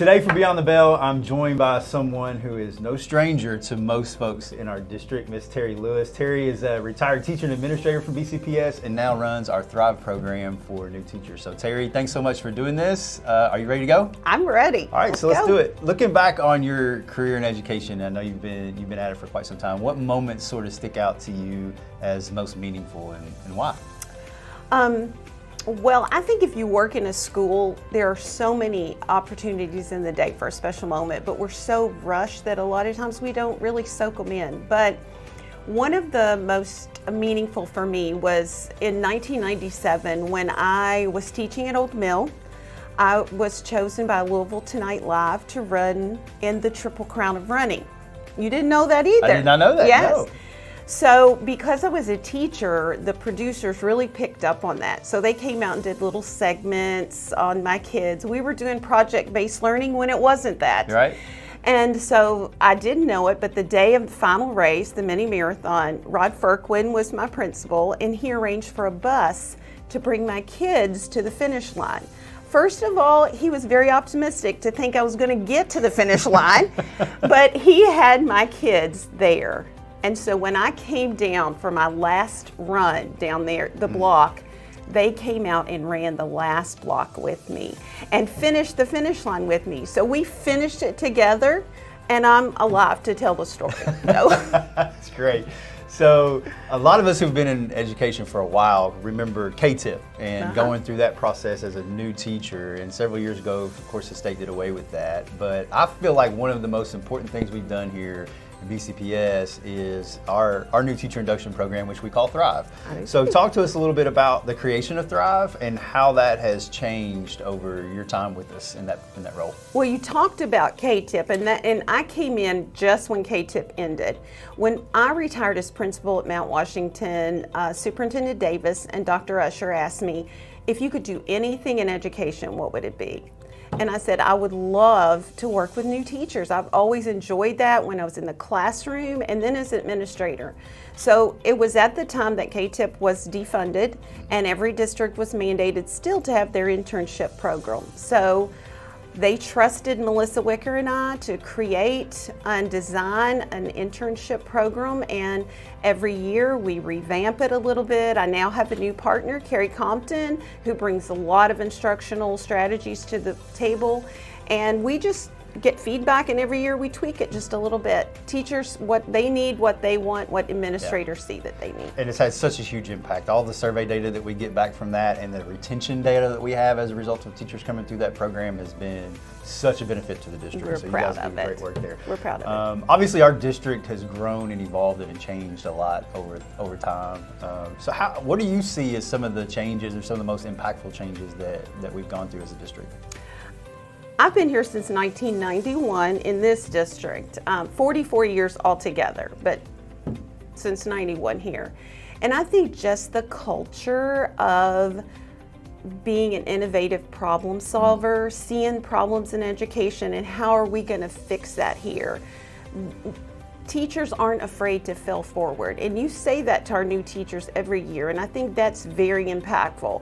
Today for Beyond the Bell, I'm joined by someone who is no stranger to most folks in our district, Miss Terri Lewis. Terri is a retired teacher and administrator from BCPS and now runs our Thrive program for new teachers. So Terri, thanks so much for doing this. Are you ready to go? I'm ready. All right, let's do it. Looking back on your career in education, I know you've been at it for quite some time. What moments sort of stick out to you as most meaningful and why? Well, I think if you work in a school, there are so many opportunities in the day for a special moment, but we're so rushed that a lot of times we don't really soak them in. But one of the most meaningful for me was in 1997 when I was teaching at Old Mill. I was chosen by Louisville Tonight Live to run in the Triple Crown of Running. You didn't know that either. I did not know that. Yes. No. So because I was a teacher, the producers really picked up on that. So they came out and did little segments on my kids. We were doing project-based learning when it wasn't that. Right. And so I didn't know it, but the day of the final race, the mini marathon, Rod Firkwin was my principal, and he arranged for a bus to bring my kids to the finish line. First of all, he was very optimistic to think I was going to get to the finish line, but he had my kids there. And so when I came down for my last run down there, the block, they came out and ran the last block with me and finished the finish line with me. So we finished it together, and I'm alive to tell the story. That's great. So a lot of us who've been in education for a while remember K-TIP and going through that process as a new teacher. And several years ago, of course, the state did away with that. But I feel like one of the most important things we've done here BCPS is our new teacher induction program, which we call Thrive. So talk to us a little bit about the creation of Thrive and how that has changed over your time with us in that role. Well, you talked about K-TIP, and I came in just when K-TIP ended. When I retired as principal at Mount Washington, Superintendent Davis and Dr. Usher asked me, if you could do anything in education, what would it be? And I said, I would love to work with new teachers. I've always enjoyed that when I was in the classroom and then as administrator. So it was at the time that K-TIP was defunded and every district was mandated still to have their internship program. So they trusted Melissa Wicker and I to create and design an internship program, and every year we revamp it a little bit. I now have a new partner, Carrie Compton, who brings a lot of instructional strategies to the table, and we just get feedback, and every year we tweak it just a little bit. Teachers, what they need, what they want, what administrators see that they need. And it's had such a huge impact. All the survey data that we get back from that and the retention data that we have as a result of teachers coming through that program has been such a benefit to the district. We're so proud you guys of do it. great work there. We're proud of it. Obviously our district has grown and evolved and changed a lot over time. So what do you see as some of the changes or some of the most impactful changes that we've gone through as a district? I've been here since 1991 in this district, 44 years altogether, but since 91 here. And I think just the culture of being an innovative problem solver, seeing problems in education and how are we going to fix that here. Teachers aren't afraid to fail forward, and you say that to our new teachers every year, and I think that's very impactful.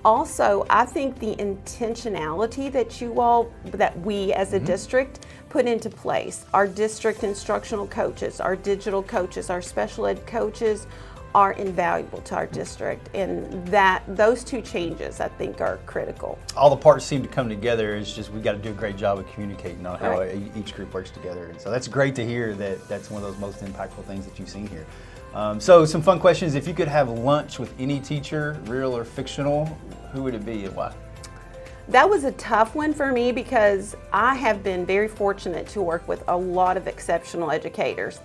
Also, I think the intentionality that we as a district put into place, our district instructional coaches, our digital coaches, our special ed coaches are invaluable to our district, and those two changes I think are critical. All the parts seem to come together. It's just we've got to do a great job of communicating on how each group works together. And so that's great to hear that that's one of those most impactful things that you've seen here. So some fun questions. If you could have lunch with any teacher, real or fictional, who would it be and why? That was a tough one for me because I have been very fortunate to work with a lot of exceptional educators.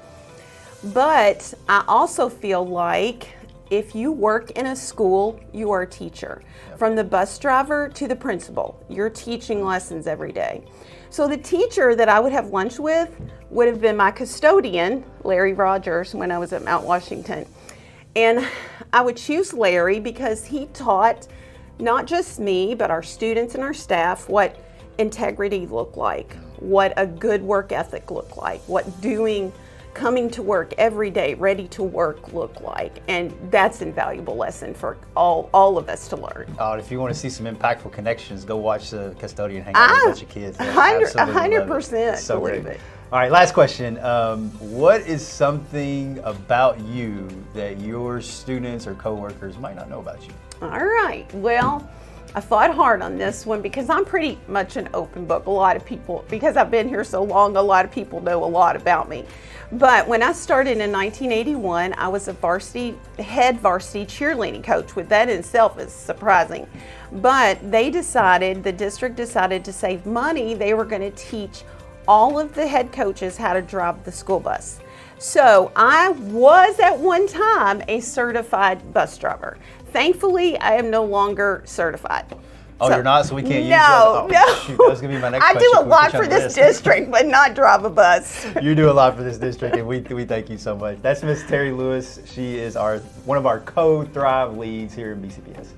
But I also feel like if you work in a school, you are a teacher. Yep. From the bus driver to the principal, you're teaching lessons every day. So the teacher that I would have lunch with would have been my custodian, Larry Rogers, when I was at Mount Washington. And I would choose Larry because he taught not just me, but our students and our staff what integrity looked like, what a good work ethic looked like, what doing coming to work every day, ready to work look like? And that's an invaluable lesson for all of us to learn. If you want to see some impactful connections, go watch the custodian hang out with a bunch of kids. 100% so believe great. it. All right, last question. What is something about you that your students or coworkers might not know about you? All right. Well, I thought hard on this one because I'm pretty much an open book. A lot of people, because I've been here so long, a lot of people know a lot about me. But when I started in 1981, I was a head varsity cheerleading coach, which that in itself is surprising. But the district decided to save money. They were going to teach all of the head coaches how to drive the school bus. So I was at one time a certified bus driver. Thankfully, I am no longer certified. Oh, you're not? So we can't use that? No. Shoot, that was going to be my next I question. do a lot for this district, but not drive a bus. You do a lot for this district, and we thank you so much. That's Miss Terri Lewis. She is one of our co-Thrive leads here in BCPS.